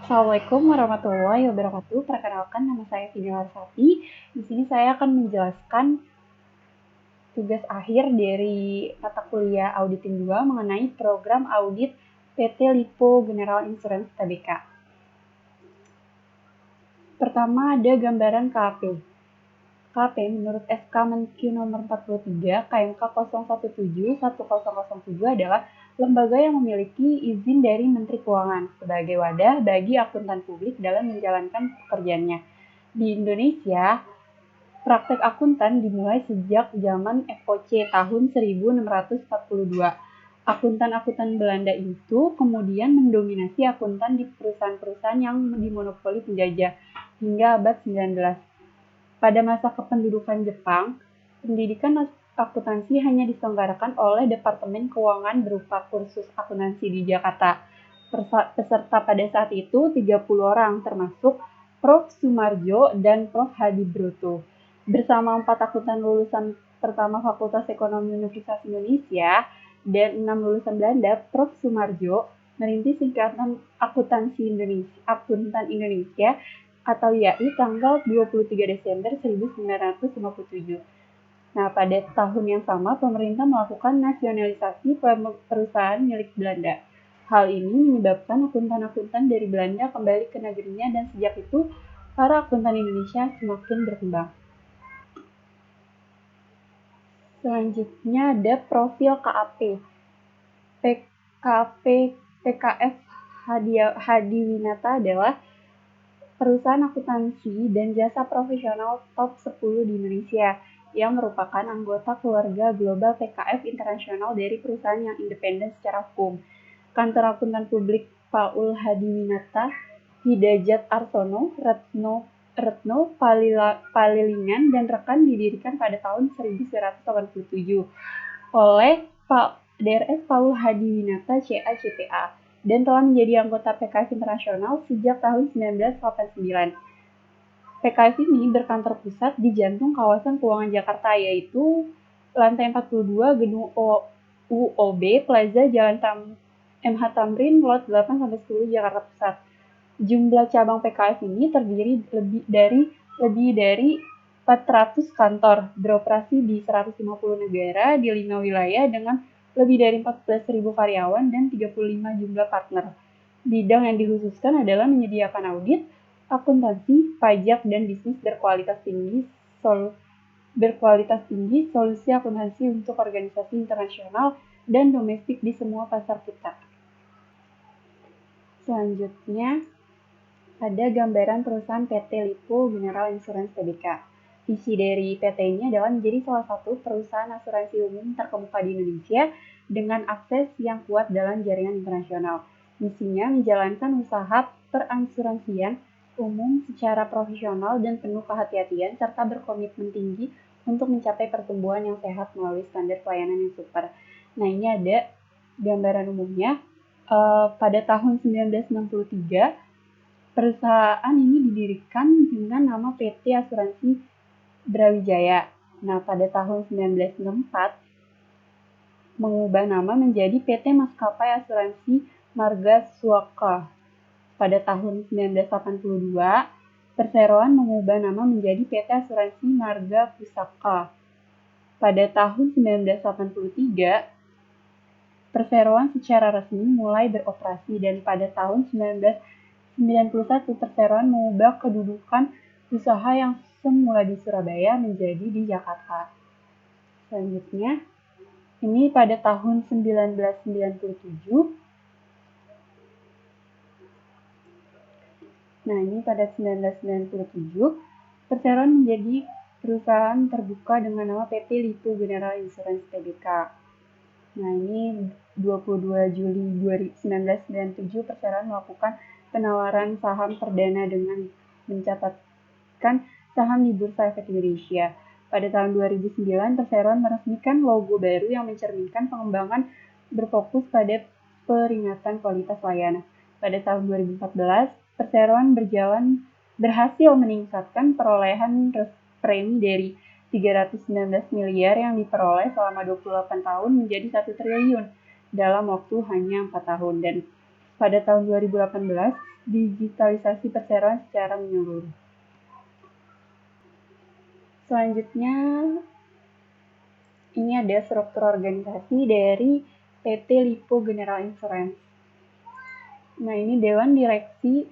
Assalamualaikum warahmatullahi wabarakatuh. Perkenalkan, nama saya Vini Larsati. Di sini saya akan menjelaskan tugas akhir dari mata kuliah Auditing 2 mengenai program audit PT Lipo General Insurance Tbk. Pertama ada gambaran KAP. KAP menurut SK Menkyu nomor 43 KMK 0171007 adalah lembaga yang memiliki izin dari Menteri Keuangan sebagai wadah bagi akuntan publik dalam menjalankan pekerjaannya. Di Indonesia, praktek akuntan dimulai sejak zaman FOC tahun 1642. Akuntan-akuntan Belanda itu kemudian mendominasi akuntan di perusahaan-perusahaan yang dimonopoli penjajah hingga abad 19. Pada masa kependudukan Jepang, pendidikan akuntansi hanya diselenggarakan oleh Departemen Keuangan berupa kursus akuntansi di Jakarta. Peserta pada saat itu 30 orang, termasuk Prof. Sumarjo dan Prof. Hadi Broto. Bersama 4 akuntan lulusan pertama Fakultas Ekonomi Universitas Indonesia dan 6 lulusan Belanda, Prof. Sumarjo merintis Ikatan Akuntansi Akuntan Indonesia atau YAI tanggal 23 Desember 1957. Nah, pada tahun yang sama, pemerintah melakukan nasionalisasi perusahaan milik Belanda. Hal ini menyebabkan akuntan-akuntan dari Belanda kembali ke negerinya dan sejak itu, para akuntan Indonesia semakin berkembang. Selanjutnya ada profil KAP. PKF Hadiwinata adalah perusahaan akuntansi dan jasa profesional top 10 di Indonesia yang merupakan anggota keluarga global PKF internasional dari perusahaan yang independen secara hukum. Kantor akuntan publik Paul Hadiwinata, Hidayat Arsono, Retno Palilingan, dan rekan didirikan pada tahun 1987 oleh Pak DRS Paul Hadiwinata CA CPA dan telah menjadi anggota PKF Internasional sejak tahun 1989. PKF ini berkantor pusat di jantung kawasan keuangan Jakarta, yaitu lantai 42 Gedung UOB Plaza Jalan MH Tamrin, Lot 8-10 Jakarta Pusat. Jumlah cabang PKF ini terdiri lebih dari 400 kantor, beroperasi di 150 negara di 5 wilayah dengan lebih dari 14.000 karyawan dan 35 jumlah partner. Bidang yang dikhususkan adalah menyediakan audit, akuntansi, pajak, dan bisnis berkualitas tinggi, solusi akuntansi untuk organisasi internasional dan domestik di semua pasar kita. Selanjutnya, ada gambaran perusahaan PT Lipo General Insurance Tbk. Visi dari PT ini adalah menjadi salah satu perusahaan asuransi umum terkemuka di Indonesia dengan akses yang kuat dalam jaringan internasional. Misinya menjalankan usaha perasuransian umum secara profesional dan penuh kehati-hatian serta berkomitmen tinggi untuk mencapai pertumbuhan yang sehat melalui standar pelayanan yang super. Nah, ini ada gambaran umumnya. Pada tahun 1963, perusahaan ini didirikan dengan nama PT Asuransi Brawijaya. Nah, pada tahun 1964 mengubah nama menjadi PT Maskapai Asuransi Marga Suaka. Pada tahun 1982, perseroan mengubah nama menjadi PT Asuransi Marga Pusaka. Pada tahun 1983, perseroan secara resmi mulai beroperasi dan pada tahun 1991 perseroan mengubah kedudukan usaha yang semula di Surabaya menjadi di Jakarta. Selanjutnya, ini pada tahun 1997. Nah, ini pada 1997, perseroan menjadi perusahaan terbuka dengan nama PT Lipo General Insurance Tbk. Nah, ini 22 Juli 1997 perseroan melakukan penawaran saham perdana dengan mencatatkan saham di Bursa Efek Indonesia. Pada tahun 2009, perseroan meresmikan logo baru yang mencerminkan pengembangan berfokus pada peringatan kualitas layanan. Pada tahun 2014, perseroan berhasil meningkatkan perolehan premi dari 319 miliar yang diperoleh selama 28 tahun menjadi 1 triliun dalam waktu hanya 4 tahun. Dan pada tahun 2018, digitalisasi perseroan secara menyeluruh. Selanjutnya, ini ada struktur organisasi dari PT Lipo General Insurance. Nah, ini Dewan Direksi,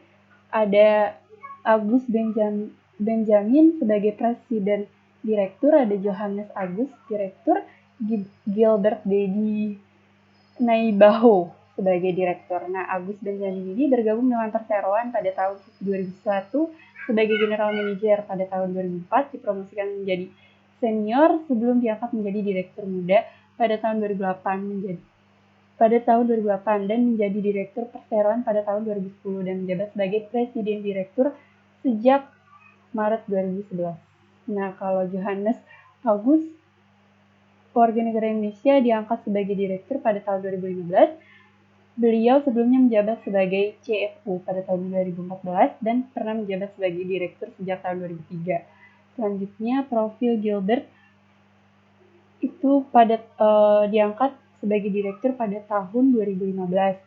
ada Agus Benjamin sebagai Presiden Direktur, ada Johannes Agus Direktur, Gilbert Dedi Naibaho sebagai Direktur. Nah, Agus Benjamin ini bergabung dengan perseroan pada tahun 2001 sebagai General Manager. Pada tahun 2004 dipromosikan menjadi senior sebelum diangkat menjadi Direktur Muda pada tahun 2008 dan menjadi Direktur Perseroan pada tahun 2010 dan menjabat sebagai Presiden Direktur sejak Maret 2011. Nah, kalau Johannes Agus, warga negara Indonesia, diangkat sebagai Direktur pada tahun 2015. Beliau sebelumnya menjabat sebagai CFO pada tahun 2014 dan pernah menjabat sebagai Direktur sejak tahun 2003. Selanjutnya, profil Gilbert itu diangkat sebagai Direktur pada tahun 2015.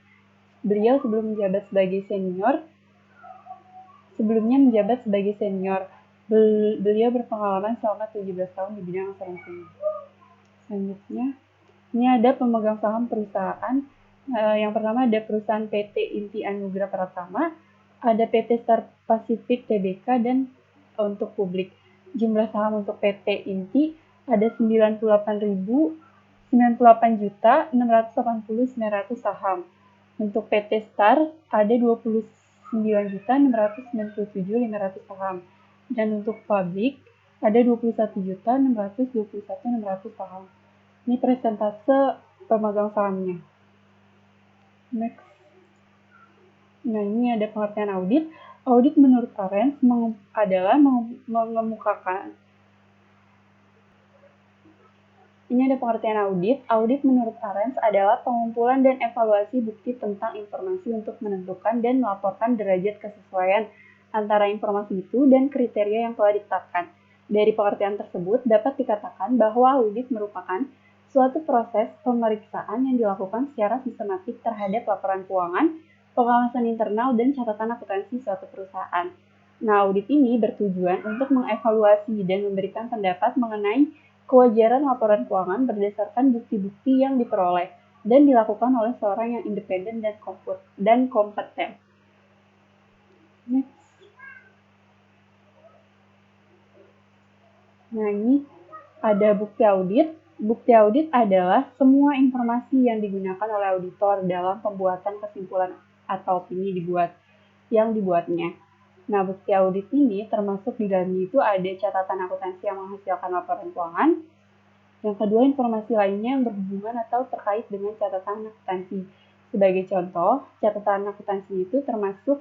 Beliau sebelumnya menjabat sebagai senior. Beliau berpengalaman selama 17 tahun di bidang asuransi. Selanjutnya, ini ada pemegang saham perusahaan. Yang pertama ada perusahaan PT Inti Anugrah Pratama, ada PT Star Pacific Tbk, dan untuk publik. Jumlah saham untuk PT Inti ada 98.680.900 saham. Untuk PT Star ada 29.697.500 saham. Dan untuk publik ada 21.621.600 saham. Ini persentase pemegang sahamnya. Next. Nah, ini ada pengertian audit. Audit menurut Arens adalah mengemukakan. Ini ada pengertian audit. Audit menurut Arens adalah pengumpulan dan evaluasi bukti tentang informasi untuk menentukan dan melaporkan derajat kesesuaian antara informasi itu dan kriteria yang telah ditetapkan. Dari pengertian tersebut dapat dikatakan bahwa audit merupakan suatu proses pemeriksaan yang dilakukan secara sistematik terhadap laporan keuangan, pengawasan internal, dan catatan akuntansi suatu perusahaan. Nah, audit ini bertujuan untuk mengevaluasi dan memberikan pendapat mengenai kewajaran laporan keuangan berdasarkan bukti-bukti yang diperoleh dan dilakukan oleh seorang yang independen dan kompeten. Next. Nah, ini ada bukti audit. Bukti audit adalah semua informasi yang digunakan oleh auditor dalam pembuatan kesimpulan atau opini yang dibuatnya. Nah, bukti audit ini termasuk di dalamnya itu ada catatan akuntansi yang menghasilkan laporan keuangan. Yang kedua, informasi lainnya yang berhubungan atau terkait dengan catatan akuntansi. Sebagai contoh, catatan akuntansi itu termasuk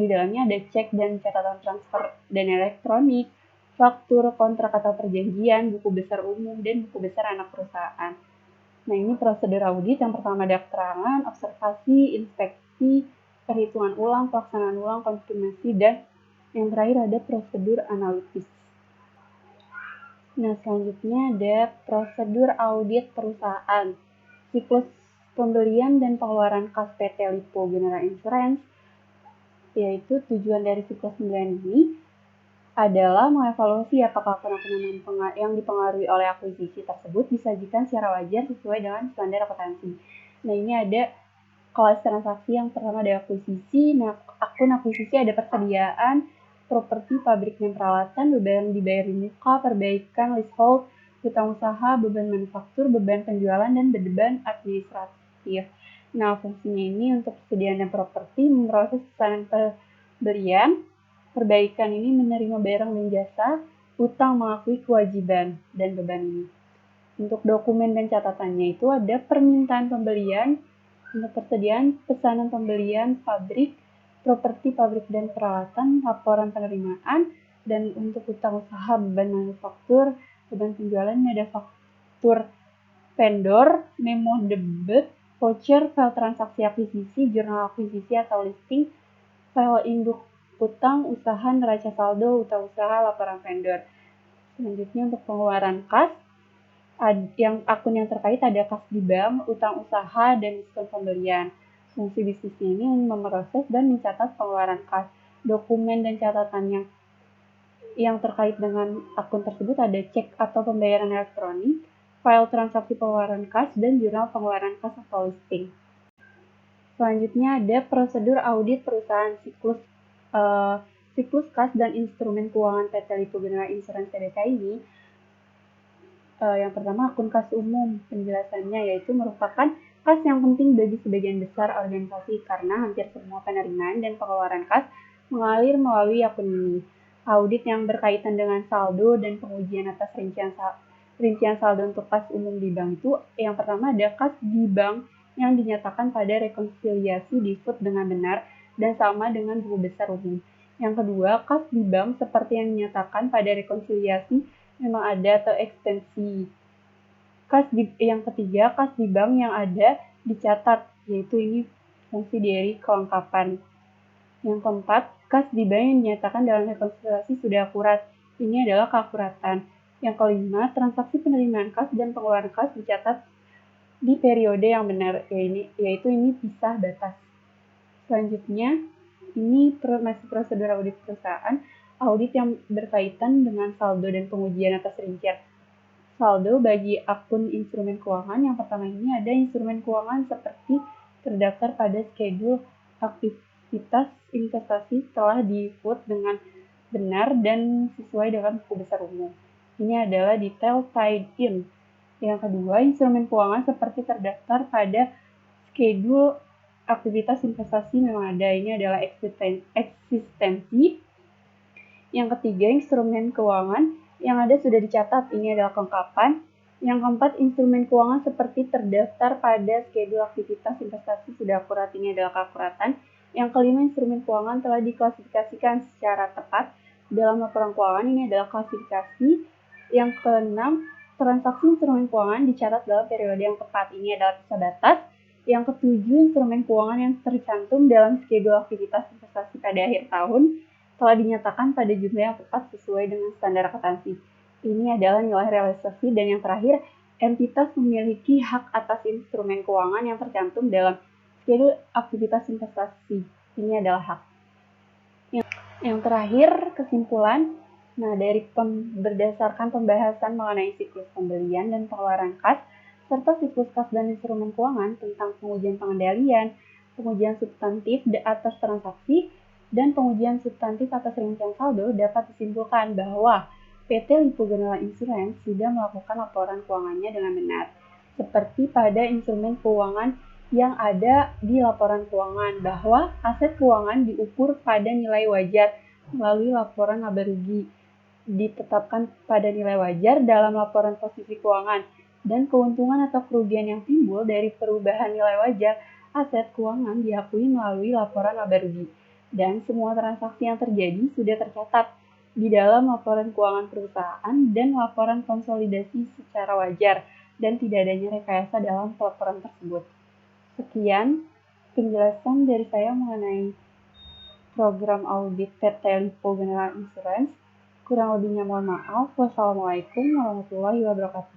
di dalamnya ada cek dan catatan transfer dan elektronik, faktur, kontrak atau perjanjian, buku besar umum, dan buku besar anak perusahaan. Nah, ini prosedur audit. Yang pertama ada keterangan, observasi, inspeksi, perhitungan ulang, pelaksanaan ulang, konfirmasi, dan yang terakhir ada prosedur analitis. Nah, selanjutnya ada prosedur audit perusahaan. Siklus pembelian dan pengeluaran kas PT Lipo General Insurance, yaitu tujuan dari siklus pembelian ini adalah mengevaluasi apakah penerimaan yang dipengaruhi oleh akuisisi tersebut disajikan secara wajar sesuai dengan standar akuntansi. Nah, ini ada kelas transaksi. Yang pertama ada akuisisi. Nah, akun akuisisi ada persediaan, properti, pabrik dan peralatan, beban dibayar di muka, perbaikan, leasehold, hutang usaha, beban manufaktur, beban penjualan, dan beban administratif. Nah, fungsinya ini untuk persediaan dan properti, memproses pesanan pembelian, perbaikan ini menerima barang dan jasa, utang mengakui kewajiban dan beban ini. Untuk dokumen dan catatannya itu ada permintaan pembelian, untuk persediaan pesanan pembelian pabrik, properti pabrik dan peralatan, laporan penerimaan, dan untuk utang usaha, beban manufaktur, beban penjualan ada faktur vendor, memo debit, voucher, file transaksi akuisisi, jurnal akuisisi atau listing, file induk utang usaha, neraca saldo, utang usaha, laporan vendor. Selanjutnya untuk pengeluaran kas, akun yang terkait ada kas di bank, utang usaha, dan diskon pembelian. Fungsi bisnis ini memproses dan mencatat pengeluaran kas. Dokumen dan catatan yang terkait dengan akun tersebut ada cek atau pembayaran elektronik, file transaksi pengeluaran kas, dan jurnal pengeluaran kas atau listing. Selanjutnya ada prosedur audit perusahaan siklus kas dan instrumen keuangan PT Lippo General Insurance Tbk ini. Yang pertama, akun kas umum. Penjelasannya yaitu merupakan kas yang penting bagi sebagian besar organisasi karena hampir semua penerimaan dan pengeluaran kas mengalir melalui akun ini. Audit yang berkaitan dengan saldo dan pengujian atas rincian saldo untuk kas umum di bank itu, yang pertama ada kas di bank yang dinyatakan pada rekonsiliasi di food dengan benar dan sama dengan buku besar umum. Yang kedua, kas di bank seperti yang dinyatakan pada rekonsiliasi memang ada atau ekstensi. Yang ketiga, kas di bank yang ada dicatat, yaitu ini fungsi dari kelengkapan. Yang keempat, kas di bank yang dinyatakan dalam rekonsiliasi sudah akurat. Ini adalah keakuratan. Yang kelima, transaksi penerimaan kas dan pengeluaran kas dicatat di periode yang benar, yaitu ini pisah batas. Selanjutnya, ini masih prosedur audit perusahaan, audit yang berkaitan dengan saldo dan pengujian atas rincian saldo bagi akun instrumen keuangan. Yang pertama ini ada instrumen keuangan seperti terdaftar pada schedule aktivitas investasi telah di-vote dengan benar dan sesuai dengan buku besar umum. Ini adalah detail tied in. Yang kedua, instrumen keuangan seperti terdaftar pada schedule aktivitas investasi memang ada. Ini adalah eksistensi. Yang ketiga, instrumen keuangan yang ada sudah dicatat. Ini adalah kelengkapan. Yang keempat, instrumen keuangan seperti terdaftar pada schedule aktivitas investasi sudah akurat. Ini adalah keakuratan. Yang kelima, instrumen keuangan telah diklasifikasikan secara tepat dalam laporan keuangan. Ini adalah klasifikasi. Yang keenam, transaksi instrumen keuangan dicatat dalam periode yang tepat. Ini adalah pisah batas. Yang ketujuh, instrumen keuangan yang tercantum dalam schedule aktivitas investasi pada akhir tahun telah dinyatakan pada jumlah yang tepat sesuai dengan standar akuntansi. Ini adalah nilai realisasi. Dan yang terakhir, entitas memiliki hak atas instrumen keuangan yang tercantum dalam schedule aktivitas investasi. Ini adalah hak. Yang terakhir, kesimpulan. Nah, berdasarkan pembahasan mengenai siklus pembelian dan pengeluaran kas, serta siklus kas dan instrumen keuangan tentang pengujian pengendalian, pengujian substantif atas transaksi, dan pengujian substantif atas rincian saldo, dapat disimpulkan bahwa PT Lippo General Insurance sudah melakukan laporan keuangannya dengan benar, seperti pada instrumen keuangan yang ada di laporan keuangan, bahwa aset keuangan diukur pada nilai wajar melalui laporan laba rugi, ditetapkan pada nilai wajar dalam laporan posisi keuangan, dan keuntungan atau kerugian yang timbul dari perubahan nilai wajar aset keuangan diakui melalui laporan laba rugi. Dan semua transaksi yang terjadi sudah tercatat di dalam laporan keuangan perusahaan dan laporan konsolidasi secara wajar, dan tidak adanya rekayasa dalam laporan tersebut. Sekian penjelasan dari saya mengenai program audit PT Lippo General Insurance. Kurang lebihnya mohon maaf. Wassalamualaikum warahmatullahi wabarakatuh.